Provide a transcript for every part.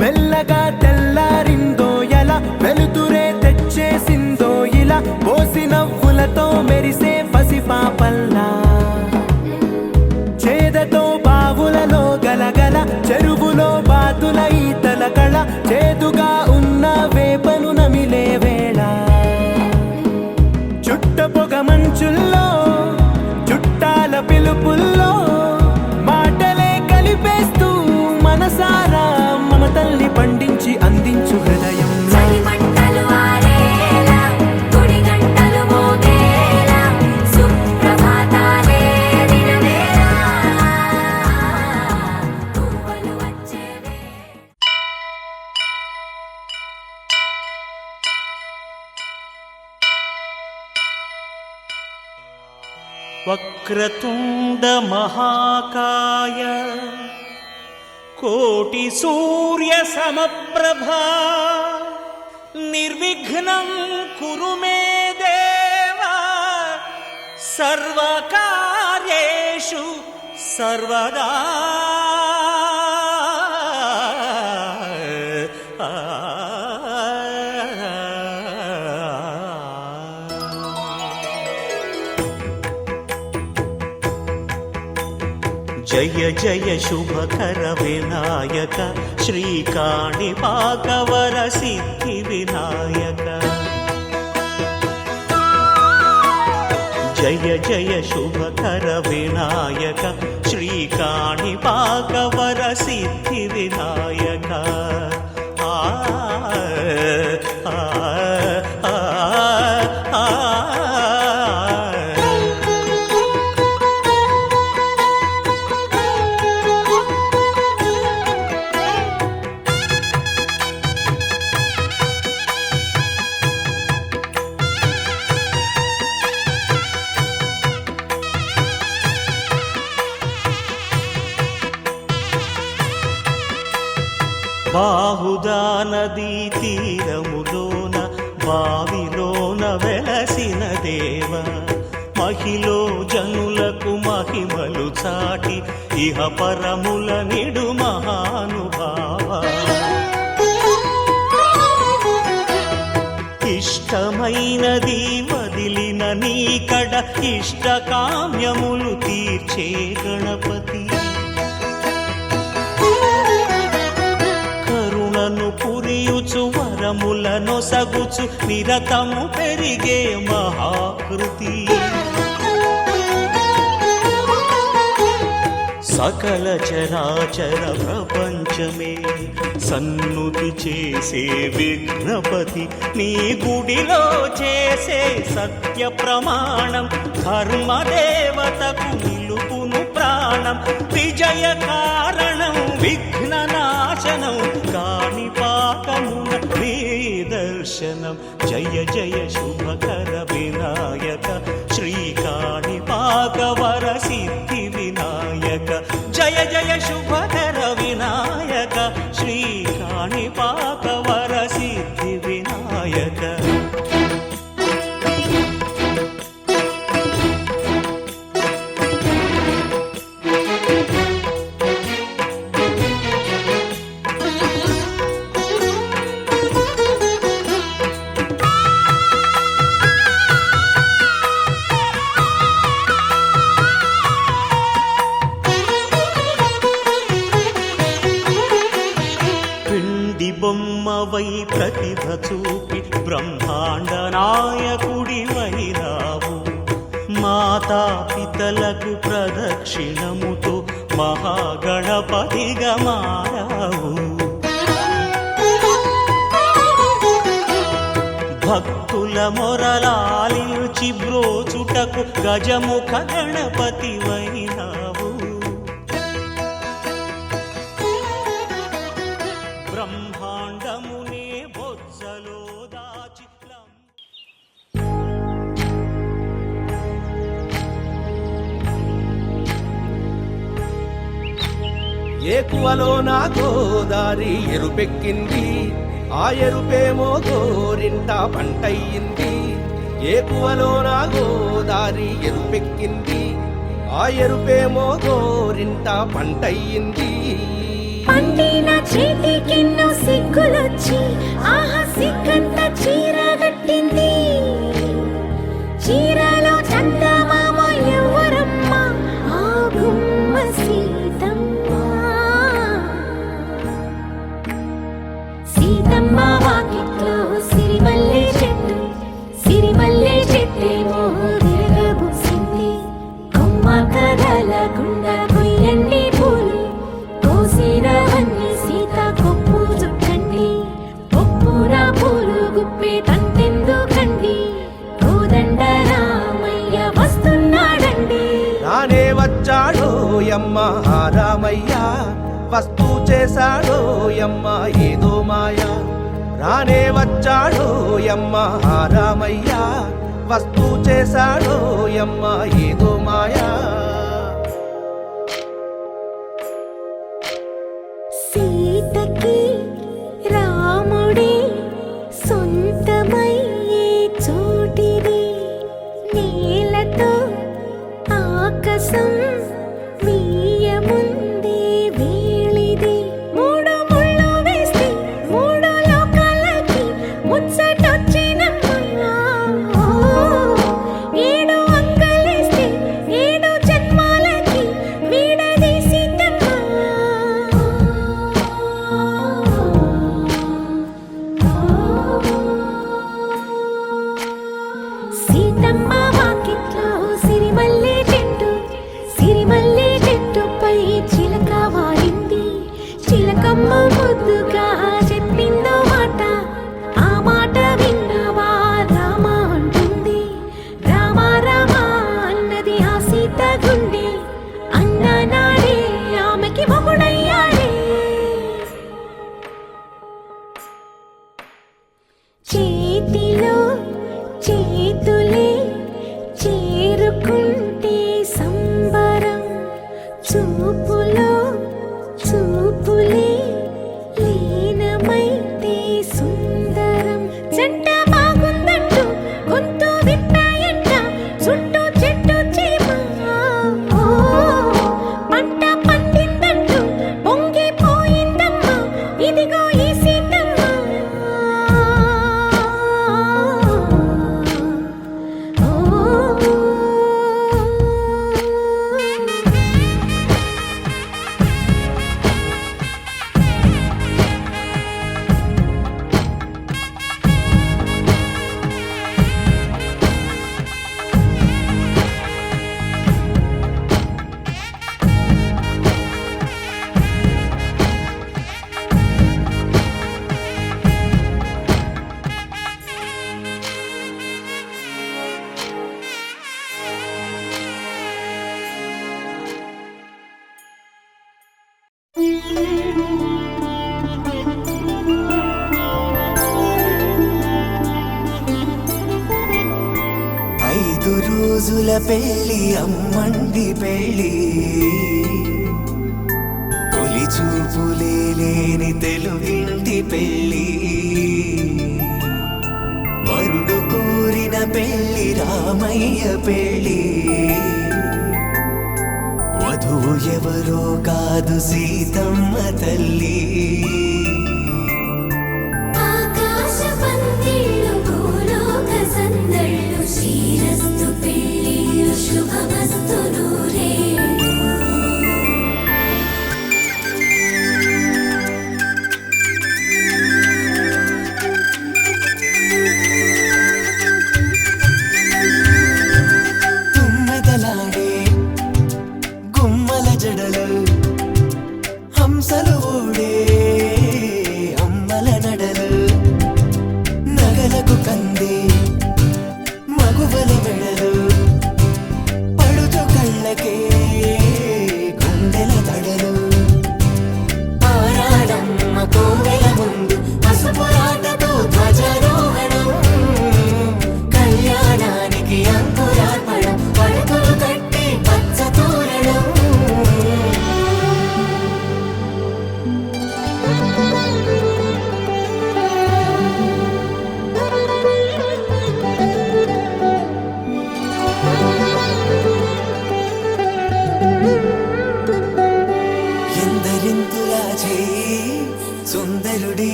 మెల్లగా తెల్లారిందో ఎలా వెలుతురే తెచ్చేసిందో ఇలా పోసి నవ్వులతో మెరిసే పసిపాపల్లా చేదతో బావులలో గలగల చెరువులో బాతుల ఈతల కళ చేదుగా ఉన్న వేపను నమిలే వేళ చుట్ట పొగ మంచుల్లో చుట్టాల పిలుపుల్లో మాటలే కలిపేస్తూ మనసారా మమతల్ని పండించి అందించు హృదయం వక్రతుండ మహాకాయ కోటి సూర్య సమప్రభా నిర్విఘ్నం కురు మే దేవ సర్వకార్యేషు సర్వదా జయ జయ శుభకర వినాయక శ్రీకాణిపాకవర సిద్ధి వినాయక జయ జయ శుభకర వినాయక శ్రీకాణిపాకవర సిద్ధి వినాయక బాహుదా నదీ తీరములోన బావిలోన వెలసిన దేవ మహిలో జనులకు మహిమలు చాటి ఇహ పరముల నిడు మహానుభావ ఇష్టమైనది వదిలిన నీకడ ఇష్ట కామ్యములు తీర్చే గణపతి పురియుచు వరములను సగుచు నిరతము పెరిగే మహాకృతి సకల చరాచర ప్రపంచమే సన్నుతి చేసే విఘ్నపతి నీ గుడిలో చేసే సత్య ప్రమాణం ధర్మదేవతకు నిలుపును ప్రాణం విజయ కారణం విఘ్న నాశనం కాణిపాకమున నీ దర్శనం జయ జయ శుభకర వినాయక శ్రీకాణిపాకవర సిద్ధి వినాయక జయ జయ శుభకర వినాయక శ్రీకాణిపాకవర సిద్ధి వినాయక బొమ్మవై ప్రతిభ చూపి బ్రహ్మాండ నాయకుడి వైరావు మాతా పితలకు ప్రదక్షిణముతో మహాగణపతిగా మారావు భక్తుల మొరలాలించి బ్రోచుటకు గజముఖ గణపతి వైనావు ఏకువలో నా గోదారి ఎరుపెక్కింది, ఆ ఎరుపేమో గోరింట పంటయ్యింది. ఏకువలో నా గోదారి ఎరుపెక్కింది, ఆ ఎరుపేమో గోరింట పంటయ్యింది. పండిన చేతికెన్నో సిగ్గులొచ్చి ఆహా సిగ్గంత చీర కట్టింది. చీరలో చందమామ ఎవరమ్మ, ఆ గుమ్మ సీతమ్మ. సీతమ్మ వాకిట్లో సిరిమల్లె చెట్టు, సిరిమల్లె చెట్టేమో విరగబూసింది. కొమ్మ కదలకుండా కొయ్యండి పూలు, కోసినవన్నీ సీత కొప్పు చుట్టండి. కొప్పున పూలు గుప్పే తంతెందుకండి, కోదండ రామయ్య వస్తున్నాడండి. రానే వచ్చాడో యమ్మ ఆ రామయ్య, వస్తూ చేశాడో యమ్మ ఏదో మాయా. రానే వచ్చాడో యమ్మ ఆ రామయ్య, వస్తూ చేశాడో యమ్మ ఏదో మాయా. సీతకి రాముడే సొంతమయ్యే చోటిది, నేలతో ఆకాశం వీయముందే వేళిది. మూడు ముళ్ళు వేస్తే మూడు లోకాలకి ముచ్చటొచ్చినమ్మా. ఏడు అంగలేస్తే ఏడు జన్మాలకి వీడదీసిద్దమ్మా. సీతమ్మ వాకిట్లో సిరిమల్లె చెట్టు, సిరిమల్లె చెట్టుపై చిలక వాలింది. చిలకమ్మ ముద్దుగా చెప్పిందో మాట, ఆ మాట విన్నవా రామ అంటుంది. రామ రామ అన్నది ఆ సీత గుండె, అన్న నాడే ఆమెకి మొగుడయ్యాడే. చేతిలో చేతులే చేరుకుంటే సంబరం, చూపులో చూపులే లీనమైతే సుందరం. జంట బాగుందంటూ గొంతు విప్పాయంట చుట్టూ చెట్టు చీమ. పంట పండిందంటూ పొంగిపోయిందమ్మా, ఇదిగో ఈ సీతమ్మ. ఐదు రోజుల పెళ్లి అమ్మండి పెళ్లి, తొలి చూపులే లేని తెలుగింటి పెళ్లి. వరుడు కోరిన పెళ్లి రామయ్య పెళ్లి, వధువు ఎవరో కాదు సీతమ్మ తల్లి. ఆకాశ పందిళ్ళు భూలోక సందళ్ళు, శ్రీరస్తు పెళ్ళిళ్ళు శుభమస్తు నూరేళ్ళు. తుమ్మెదలాడే గుమ్మల జడలు, హంసలు ఊడే అమ్మల నడలు, నగలకు కంది మగువల మెడలు, పడుచు కళ్ళకే గుండెల దడలు. ఆరాడమ్మ కోవెల ముందు పసుపు రాటతో ధ్వజారోహణం, కళ్యాణానికి అంకురార్పణం, పడకలు కట్టి పచ్చ తోరణం.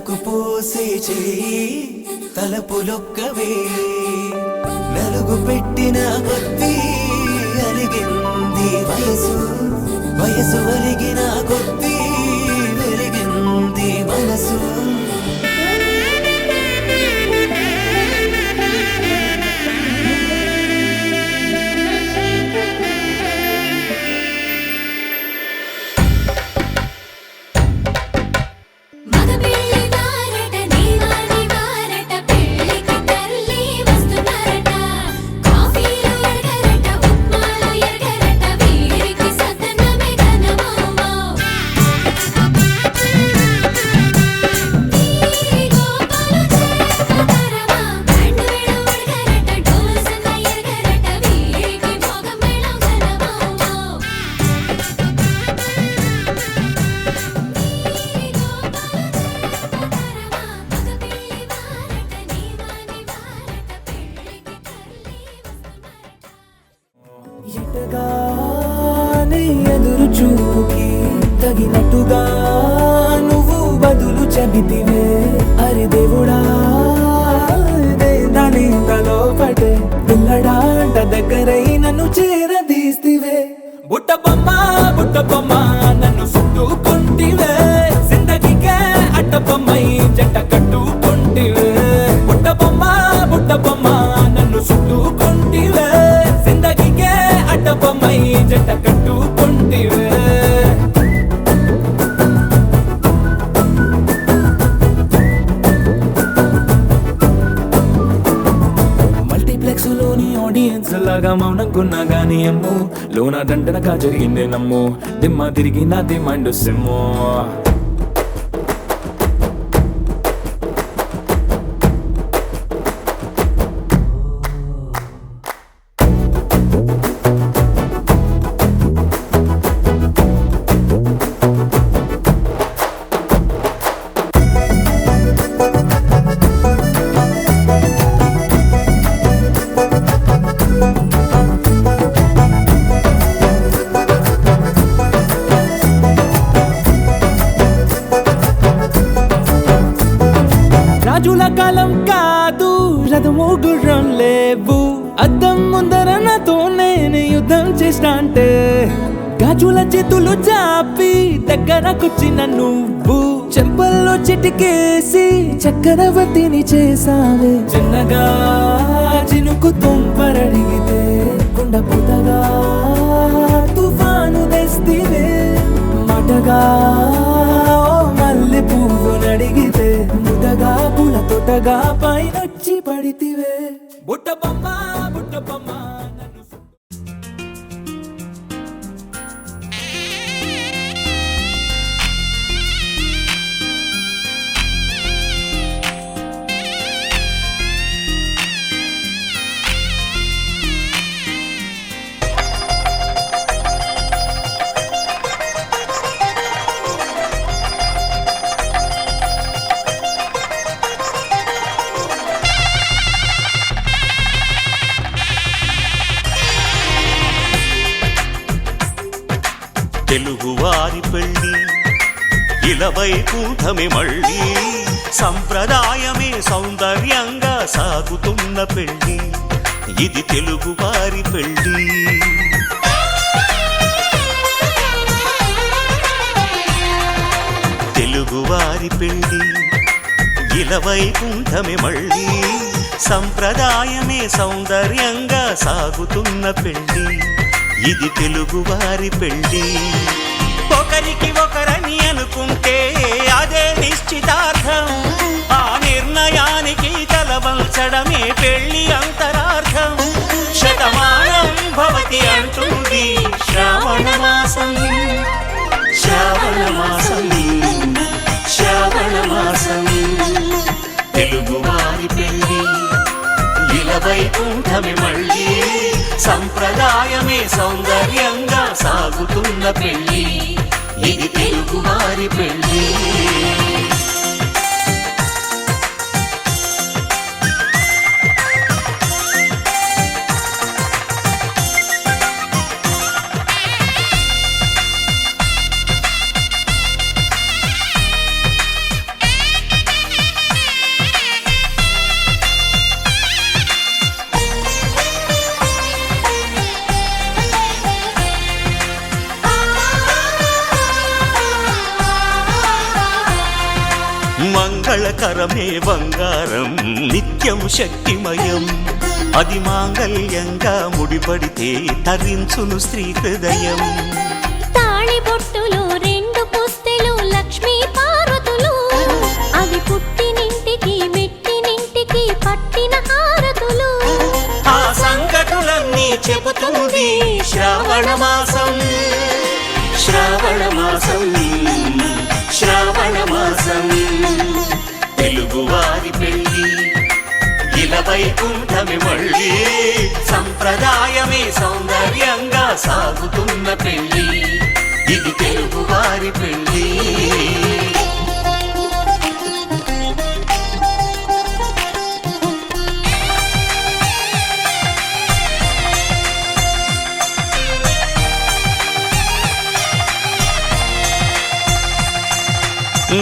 తలకు పోసే చేయి తలపులొక్కవే నలుగు పెట్టిన కొద్దీ అలిగింది వయసు వయసు అలిగిన కొద్దీ వెలిగింది మనసు మగ పెళ్లి వారట నీవాని వారట పెళ్లికి తల్లి వస్తున్నారట కాఫీలు ఎరగరట ఉప్మాలు ఎరగరట వీరికి సతనమే ఘనమౌమౌ ఈ గోపాలు చేతరమా బ్యాండ్ మేళం ఎరగరట డోలు సంగ ఎరగరట వీరికి భోగ మేళం ఘనమౌమౌ ఎటగానే ఎదురు చూకి తగినట్టుగా నువ్వు బదులు చెబితివే అరి దేవుడా దాని తలోపటే పిల్లడాంట దగ్గరై నన్ను చేరదీస్తివే బుట్ట బొమ్మ నన్ను చుట్టుకుంటివే జిందగీకే అట్ట బొమ్మై జంట కట్టుకుంటివే బుట్ట బొమ్మ నన్ను చుట్టుకుంటివే జిందగీకే అట్ట బొమ్మై జంట కట్టుకుంటివే మల్టీప్లెక్స్ లోని ఆడియన్స్ లాగా మౌనంకున్నా గానీ అమ్ము లోన దండనగా జరిగిందే నమ్ము దిమ్మ తిరిగి నాది మైండ్ సిమ్ము రాజుల కాలం కాదు రథము గుర్రం లేవు అద్దం ముందర నాతో నేను యుద్ధం చేస్తా అంటే గాజుల చేతులు చాపి దగ్గరకొచ్చిన నువ్వు చెంపల్లో చిటికేసి చక్రవర్తిని చేసావే చిన్నగా చినుకు తుంపరడిగితే కుండ పుతగా తుఫాను తెస్తివే మాటగా మల్లె పువ్వు నడిగితే ముదగా పుల తోటగా పైనొచ్చి పడితివే బుట్ట బొమ్మ నన్ను తెలుగువారి పెళ్ళి ఇలవై కూటమి మళ్ళీ సంప్రదాయమే సౌందర్యంగా సాగుతున్న పెళ్ళి ఇది తెలుగువారి పెళ్ళి తెలుగువారి పెళ్ళి ఇలవై కూటమి మళ్ళీ సంప్రదాయమే సౌందర్యంగా సాగుతున్న పెళ్ళి ఇది తెలుగువారి పెళ్ళి ఒకరికి ఒకరని అనుకుంటే అదే నిశ్చితార్థం ఆ నిర్ణయానికి తలవంచడమే పెళ్ళి అంతరార్థం శతమానం భవతి అంటుంది శ్రావణ మాసం తెలుగువారి పెళ్ళి ఇలవై కూటమి మళ్ళీ సంప్రదాయమే సౌందర్యంగా సాగుతున్న పెళ్ళి ఇది తెలుగువారి పెళ్ళి మంగళకరమే బంగారం నిత్యం శక్తిమయం అది మాంగళ్యంగా ముడిపడితే తరించును స్త్రీ హృదయం తాళిబొట్టులో రెండు పుస్తెలు లక్ష్మీ పార్వతులు అవి పుట్టినింటికి మెట్టినింటికి పట్టిన హారతులు ఆ సంకటులన్నీ చెబుతుంది శ్రావణ మాసం శ్రావణ మాసం శ్రావణ మాసం తెలుగువారి పెళ్ళి ఇలా వైకుంఠమి మళ్ళీ సంప్రదాయమే సౌందర్యంగా సాగుతున్న పెళ్ళి ఇది తెలుగువారి పెళ్ళి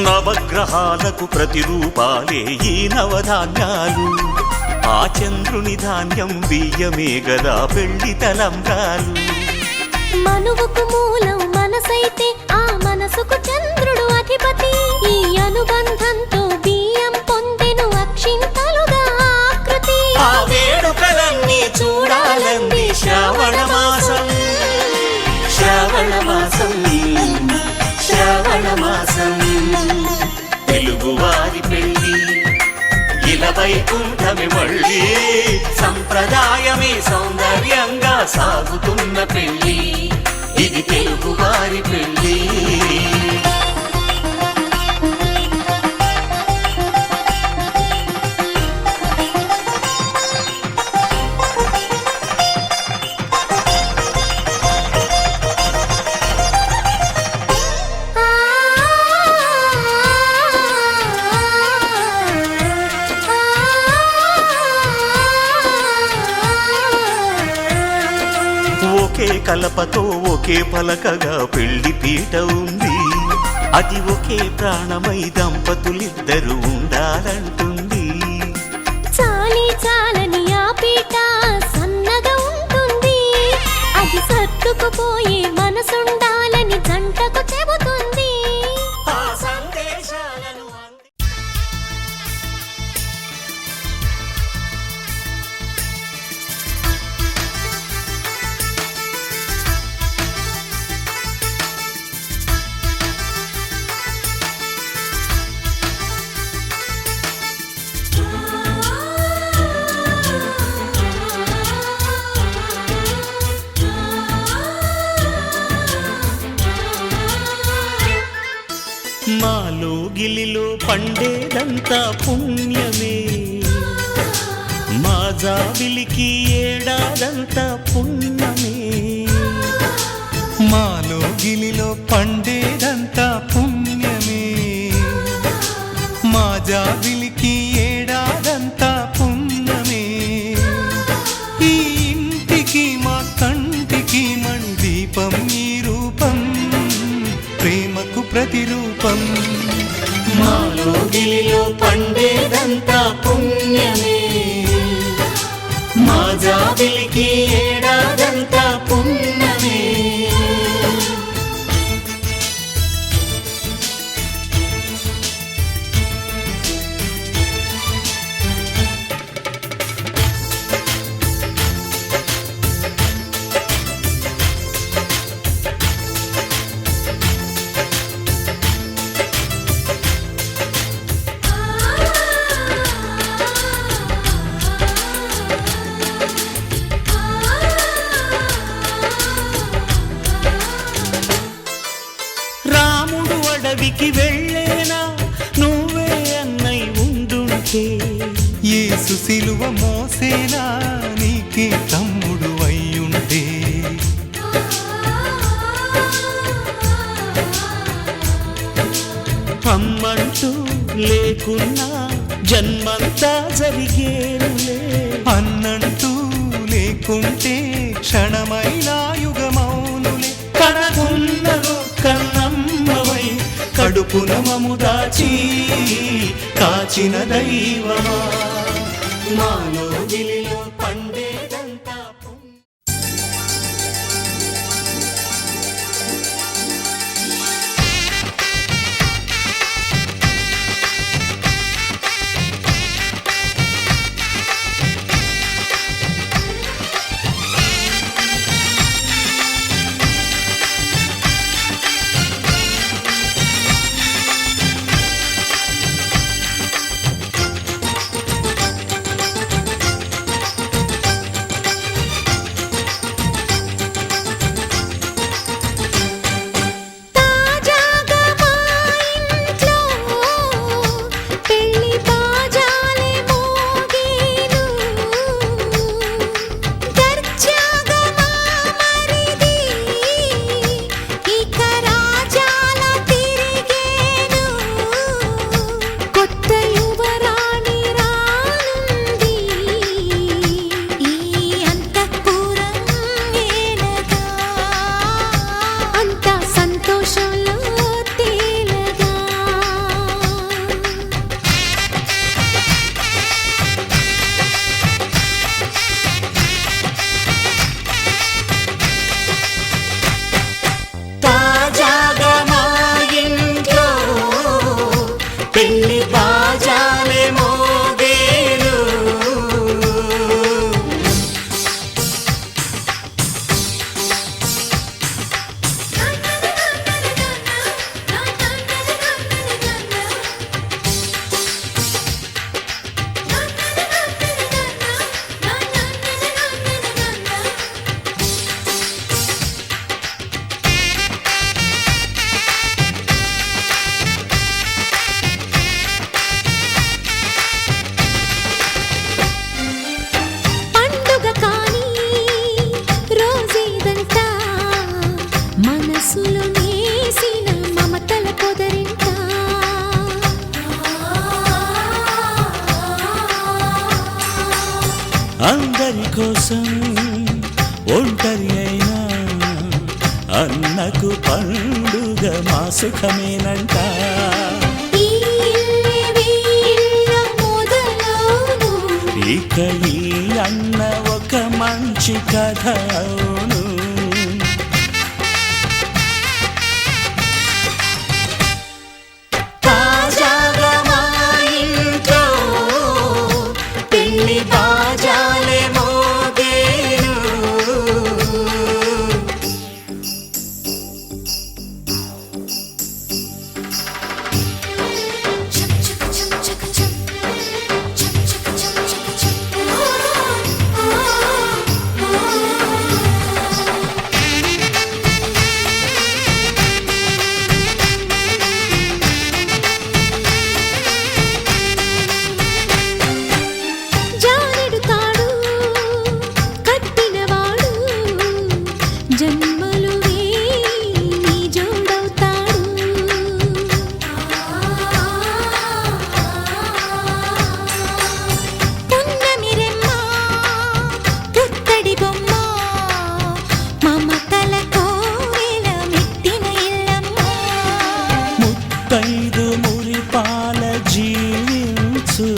నవగ్రహాలకు ప్రతిరూపాలే ఈ నవధాన్యాలు ఆ చంద్రుని ధాన్యం బియ్యమే గదా పెళ్లి తలంబ్రాలు మనువుకు మూలం మనసైతే ఆ మనసుకు చంద్రుడు అధిపతి ఈ అనుబంధంతో బియ్యం పొందెను అక్షింతలుగా ఆకృతి ఆ వేడుకలన్నీ చూడాలంది శ్రావణ మాసం శ్రావణ మాసం శ్రావణ మాసం తెలుగువారి పెళ్ళి ఇలా వైకుంఠమి మళ్ళీ సంప్రదాయమే సౌందర్యంగా సాగుతున్న పెళ్ళి ఇది తెలుగువారి పెళ్ళి ఒకే కలపతో ఒకే పలకగా పెళ్లి పీట ఉంది అది ఒకే ప్రాణమై దంపతులిద్దరు ఉండాలంటుంది చాలి చాలని ఆ పీట సన్నగా ఉంటుంది అది సర్దుకుపోయే మనసుండాలని జంటకు చెబుతుంది ఆ సందేశాలను మాలో గిలిలో పండేదంతా పుణ్యమే మా జాబిలికి ఏడాదంతా పుణ్యమే మాలో గిలిలో పండేదంతా పుణ్యమే మా జాబిలికి ఏడాదంతా పుణ్యమే ఈ ఇంటికి మా కంటికి మణి దీపం ఈ రూపం ప్రేమకు ప్రతిరూపం మాలో గిలిలో పండేదంతా పుణ్యమే మా జాబిలికి ఏడాదంతా పుణ్యమే అడవికి వెళ్ళేనా నువ్వే అన్నై ఉండుంటే యేసు సిలువ మోసేనా నీకే తమ్ముడు అయ్యుంటే అమ్మంటూ లేకున్నా జన్మంతా జరిగేనులే అన్నంటూ లేకుంటే క్షణమైనా యుగమౌనులే కనకున్నదో కన్నమ్మవై కడుపున మము దాచి కాచిన దైవమా మాలో గిలిలో పండేదంతా అందరి కోసం ఒంటరి అయినా అన్నకు పండుగ మా సుఖమేనంట. ఈ వీళ్ళ మొదలవును. ఇక ఈ అన్న ఒక మంచి కథ అవును. తాజాగా మా ఇంట్లో పెళ్లి బాజాలే మోగేను. చక చక చక చక చక. చక చక చక చక చక. జానెడు తాడు కట్టినవాడు జన్మలు నీ జోడవుతాడు. పున్నమి రెమ్మ పుత్తడి బొమ్మ మమతల కోవెల మెట్టిన ఇల్లమ్మ. ముత్తైదు మురిపాల జీవించు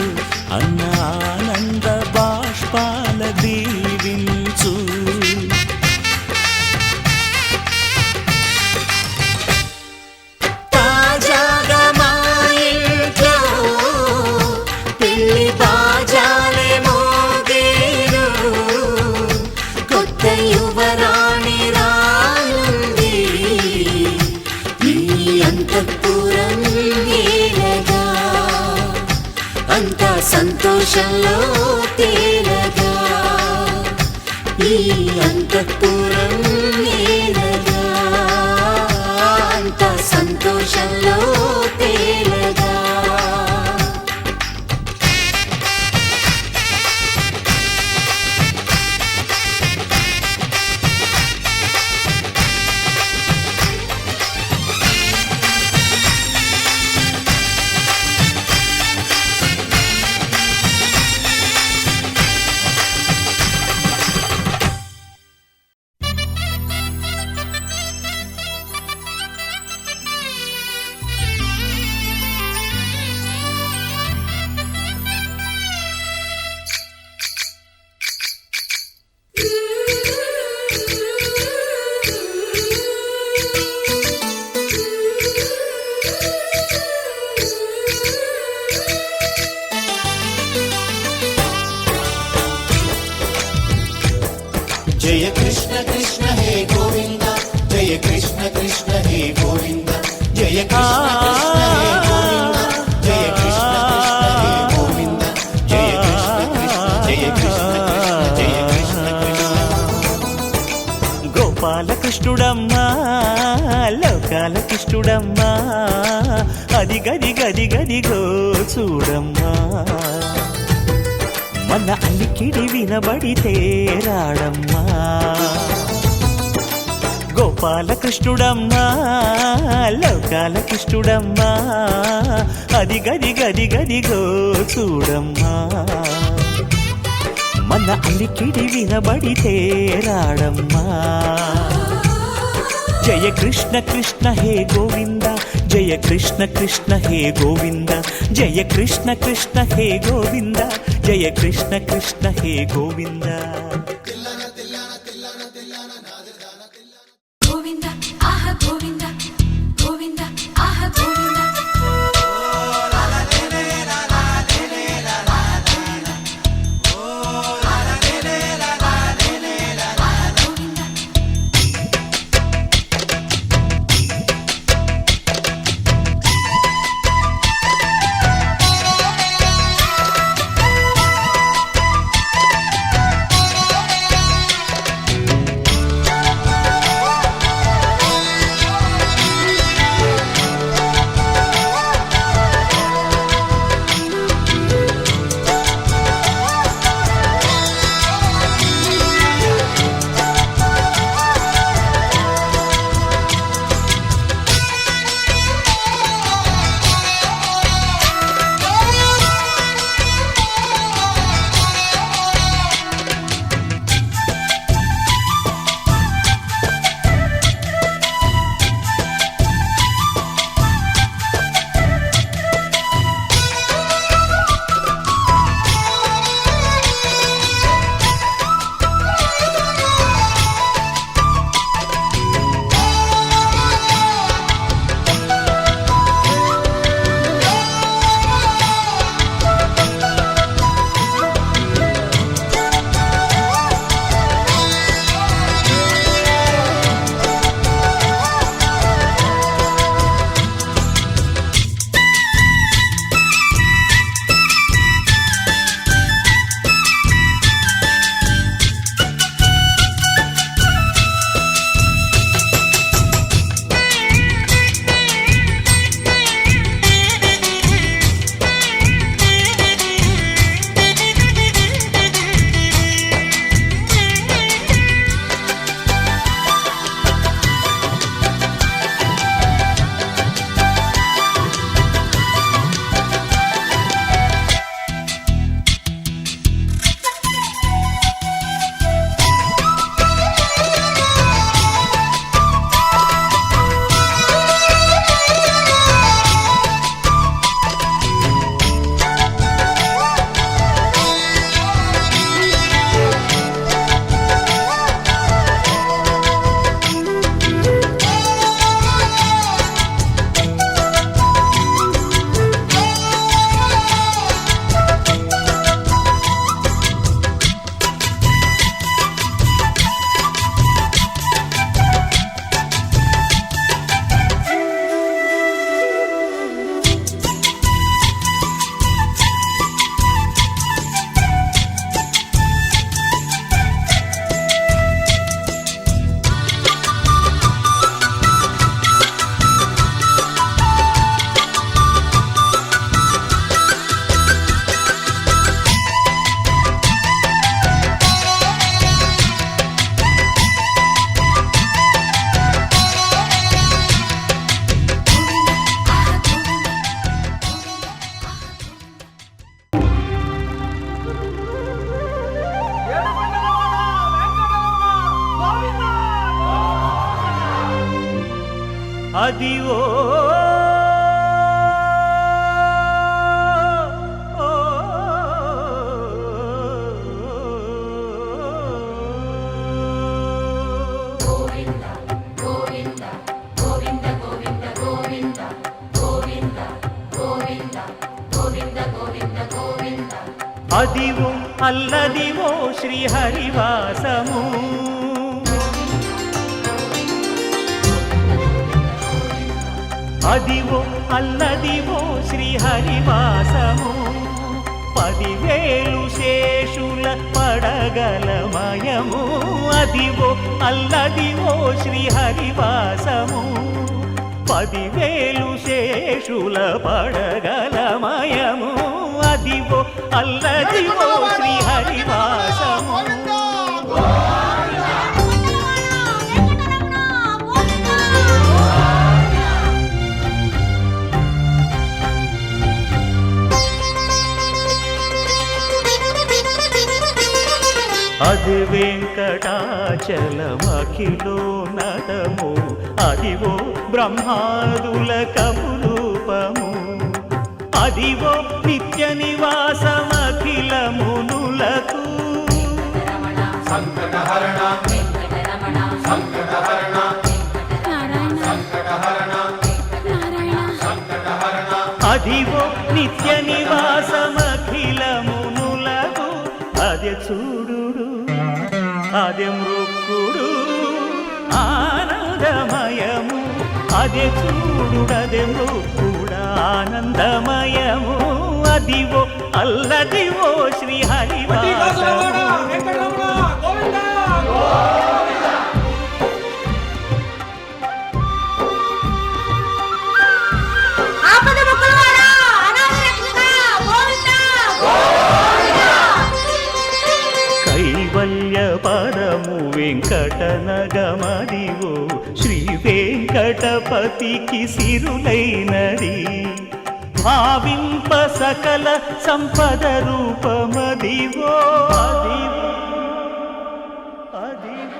అన్న ఆనంద బాష్పాల దీవించు. తాజాగా మా ఇంట్లో పెళ్లి బాజాలే మోగేను. కొత్త యువరాణి రానుంది ఈ అంతఃపురం ఏలగా. అంతా సంతోషంలో తేలగా ఈ అంతఃపురం ఏలగా. అంతా సంతోషంలో తేలగా. జయ కృష్ణ కృష్ణ హే గోవింద, జయ కృష్ణ కృష్ణ హే గోవింద, జయ కృష్ణ కృష్ణ హే గోవింద, జయ కృష్ణ కృష్ణ హే గోవింద, జయ కృష్ణ కృష్ణ జయ కృష్ణ కృష్ణ జయ కృష్ణ కృష్ణ. గోపాలకృష్ణుడమ్మా లోకాలకృష్ణుడమ్మా అది గది గది గదిగో చూడమ్మా. మన అలికిడి వినబడితే రాడమ్మా. గోపాలకృష్ణుడమ్మా లోకాలకృష్ణుడమ్మా అది గది గది గదిగో చూడమ్మా. మన అలికిడి వినబడితే రాడమ్మా. జయ కృష్ణ కృష్ణ హే గోవింద, జయ కృష్ణ కృష్ణ హే గోవింద, జయ కృష్ణ కృష్ణ హే గోవింద, జయ కృష్ణ కృష్ణ హే గోవింద. గోవింద ఆహ గోవింద గోవింద ఆహ గోవింద. అదివో అదివో అల్లదివో శ్రీహరివాసము అదివో అల్లదివో శ్రీహరివాసము 10,000 శేషుల పడగలమయము అదివో అల్లదివో శ్రీహరివాసము 10,000 శేషుల పడగలమయము అదివో అల్లదివో శ్రీహరివాసము అది వెంకటాచలమఖిలో నటము అదివో బ్రహ్మాదుల కపురూపము అదివో నిత్య నివాసమఖిల మునులకు సంకటహరణ సంకటహరణ సంకటహరణ సంకటహరణ అదివో నిత్య నివాసమఖిల మునులకు అదే చూడు అదే మృక్కుడు ఆనందమయము అదే చూడుడదే మృక్కుడు ఆనందమయము అదివో అల్లదివో శ్రీహరివాసము కైవల్య పరము వెంకటనగమదివో శ్రీ వెంకటపతికి సిరులైనది భావింప సకల సంపద రూపమదివో అదివో అదివో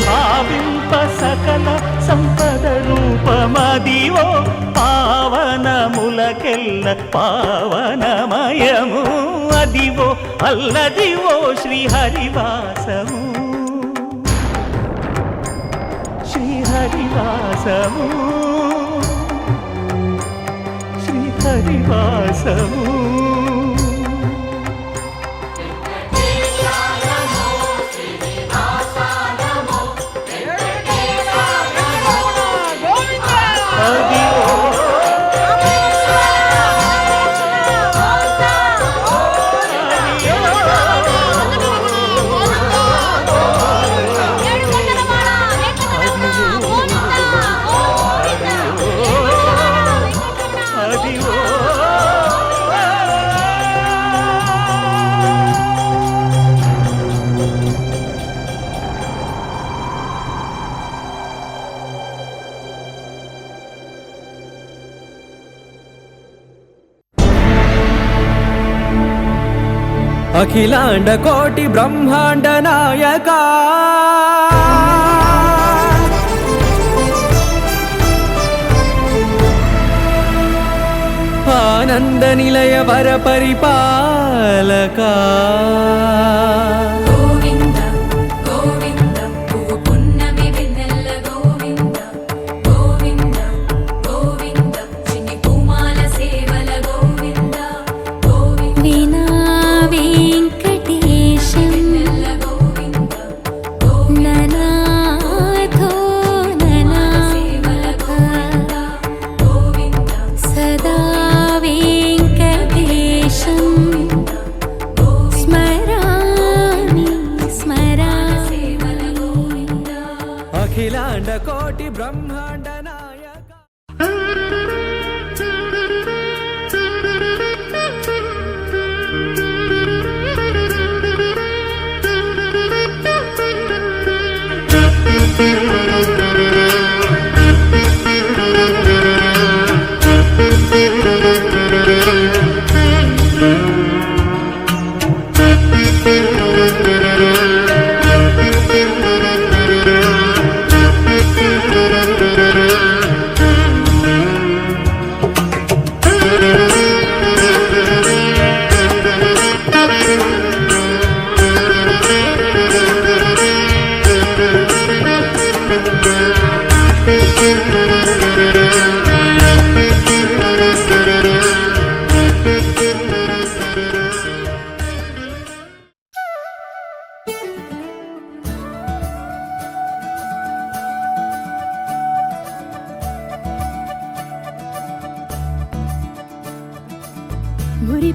భావింప సకల సంపద రూపమదివో పావనములకెల్ల పావనమయము అదివో అల్లదివో శ్రీహరివాసము శ్రీహరివాసము శ్రీహరివాసము అఖిలాండ కోటి బ్రహ్మాండ నాయక ఆనంద నిలయ వర పరిపాలక స్మరామి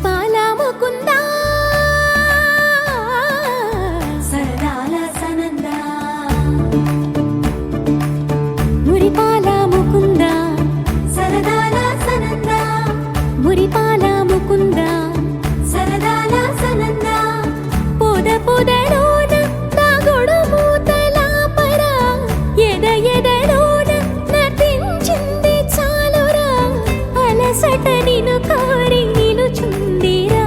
మురిపాల ముకుందా సరదాల సనందా మురిపాల ముకుందా సరదాల సనందా మురిపాల ముకుందా సరదాల సనందా పొద పొదలోన తాగుడు మూతల పరా ఎద ఎదలోన నటించింది చాలురా అలసట నిన్ను కోరి నిలుచుందిరా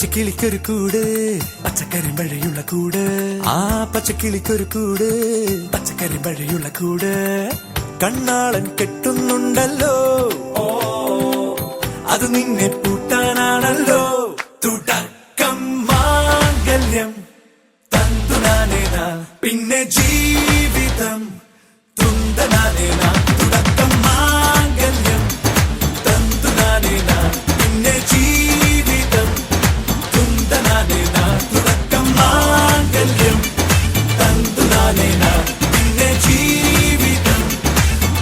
പച്ചക്കിളിക്കൊരു കൂട് പച്ചക്കരിമ്പഴയുള്ള കൂട് ആ പച്ചക്കിളിക്കൊരു കൂട് പച്ചക്കരിമ്പഴയുള്ള കൂട് കണ്ണാളൻ കെട്ടുന്നുണ്ടല്ലോ അത് നിന്നെ പൂട്ടാനാണല്ലോ തുടക്കം മാംഗല്യം തന്തുനാനേന പിന്നെ ജീവിതം തുന്തനാനേന തുടക്കം മാംഗല്യം തന്തുനാനേന പിന്നെ ജീവിതം തുന്തനാനേന തുടക്കം മാംഗല്യം തന്തുനാനേന പിന്നെ ജീവിതം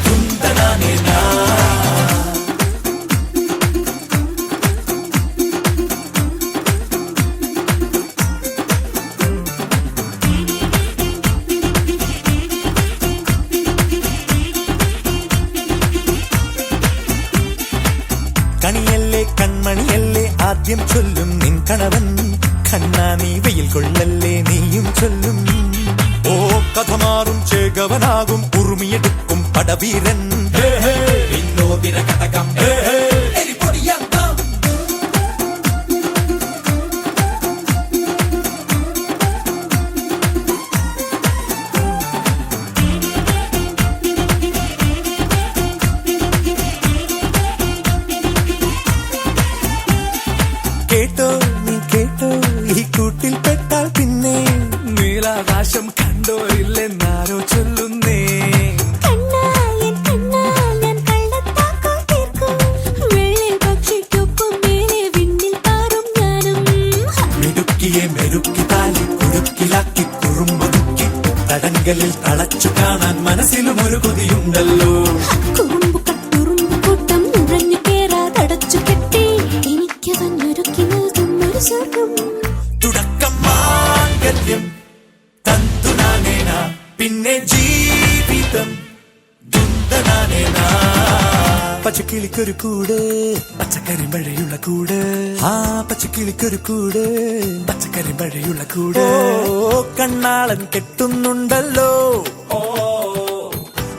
തുന്തനാനേന കണിയല്ലേ കൺമണിയല്ലേ ആദ്യം ചൊല്ലും നിൻ കണവൻ കണ്ണാ നീ വെയിൽ കൊള്ളല്ലേ നീയും ചൊല്ലും ഓ കഥ മാറും ചേകവനാകും ഉറുമിയെടുക്കും പടവീരൻ വിനോദിന കടകം എരിപൊടിയാക്കാം കേട്ടോ നീ കേട്ടോ ഈ കൂട്ടിൽ പെട്ടാൽ പിന്നെ നീലാകാശം കണ്ടോ ഇല്ലെന്നാരോ ചൊല്ലുന്നേ കണ്ണായൻ കണ്ണായൻ കള്ളത്താക്കം തീർക്കും വെള്ളിൽ പക്ഷിക്കൊപ്പം മേലെ വിണ്ണിൽ പാറും ഞാനും മിടുക്കിയെ മെരുക്കി താലി കുരുക്കിലാക്കി കുറുമ്പൊതുക്കി തടങ്കലിൽ തളച്ചു കാണാൻ മനസ്സിലും ഒരു കൊതിയുണ്ടല്ലോ കുറുമ്പു കട്ടുറുമ്പു കൂട്ടം നുഴഞ്ഞു കേറാതടച്ചു കെട്ടി എനിക്ക് തന്നൊരുക്കി നൽകും ഒരു സ്വർഗം തുടക്കം മാംഗല്യം തന്തുനാനേന പിന്നെ ജീവിതം ദുന്തനാനേന പച്ചക്കിളിക്കൊരു കൂട് പച്ചക്കരിമ്പഴയുള്ള കൂട് ആ പച്ചക്കിളിക്കൊരു കൂട് പച്ചക്കരിമ്പഴയുള്ള കൂട് ഓ കണ്ണാളൻ കെട്ടുന്നുണ്ടല്ലോ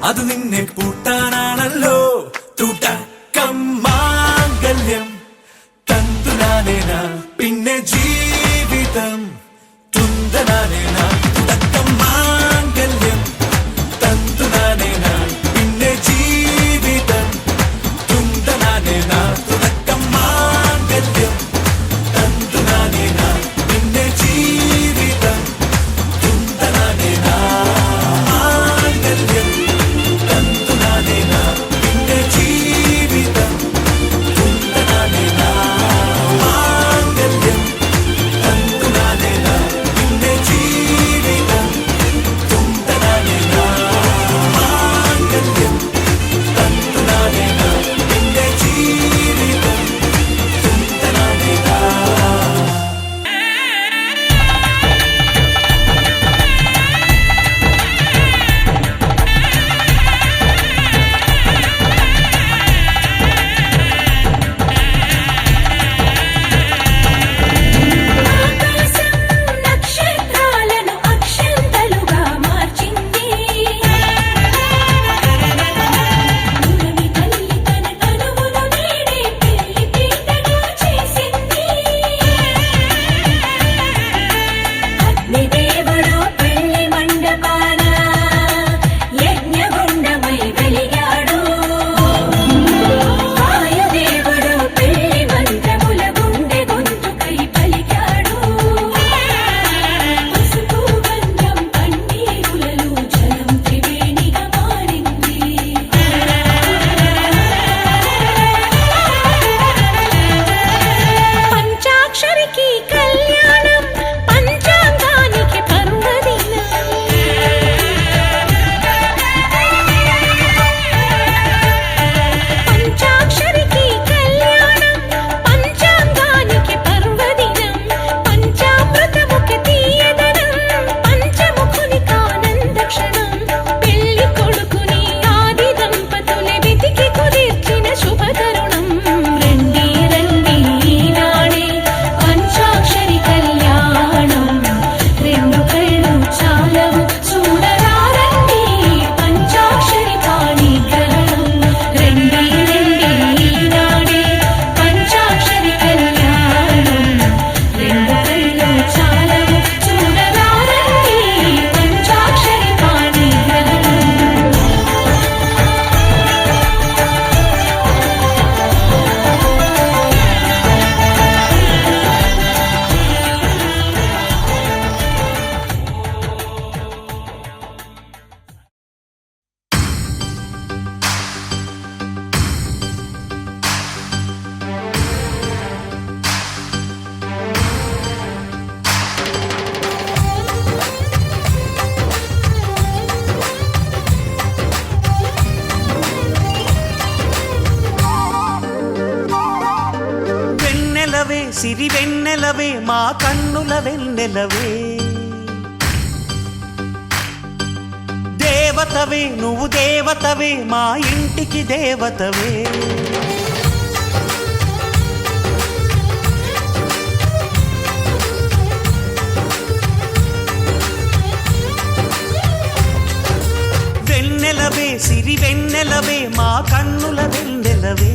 അത് നിന്നെ പൂട്ടാനാണല്ലോ തുടക്കം മാംഗല്യം തന്തുനാനേന പിന്നെ ജീവിതം തുന്തനാനേന തുടക്കം മാംഗല്യം തന്തുനാനേന പിന്നെ ജീവിതം തുന്തനാനേന തുടക്കം മാംഗല്യം തന്തുനാനേന പിന്നെ ജീവിതം തുന്തനാനേന മാംഗല്യം തന്തുനാനേന പിന്നെ ജീവിതം సిరి వెన్నెలవే మా కన్నుల వెన్నెలవే దేవతవే నువ్వు దేవతవే మా ఇంటికి దేవతవే వెన్నెలవే సిరి వెన్నెలవే మా కన్నుల వెన్నెలవే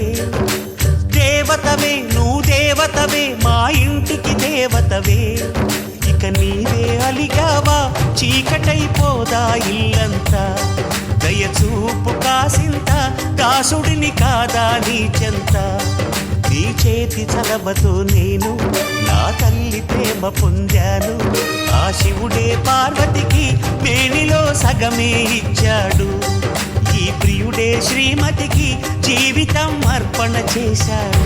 దేవతవే నువ్వు దేవతవే మా ఇంటికి దేవతవే ఇక నీవే అలిగావా చీకటైపోదా ఇల్లంతా దయచూపు కాసింత దాసుడిని కాదా నీ చెంత నీ చేతి చలవతో నేను నా తల్లి ప్రేమ పొందాను ఆ శివుడే పార్వతికి మేనిలో సగమే ఇచ్చాడు ఈ ప్రియుడే శ్రీమతికి జీవితం అర్పణ చేశాడు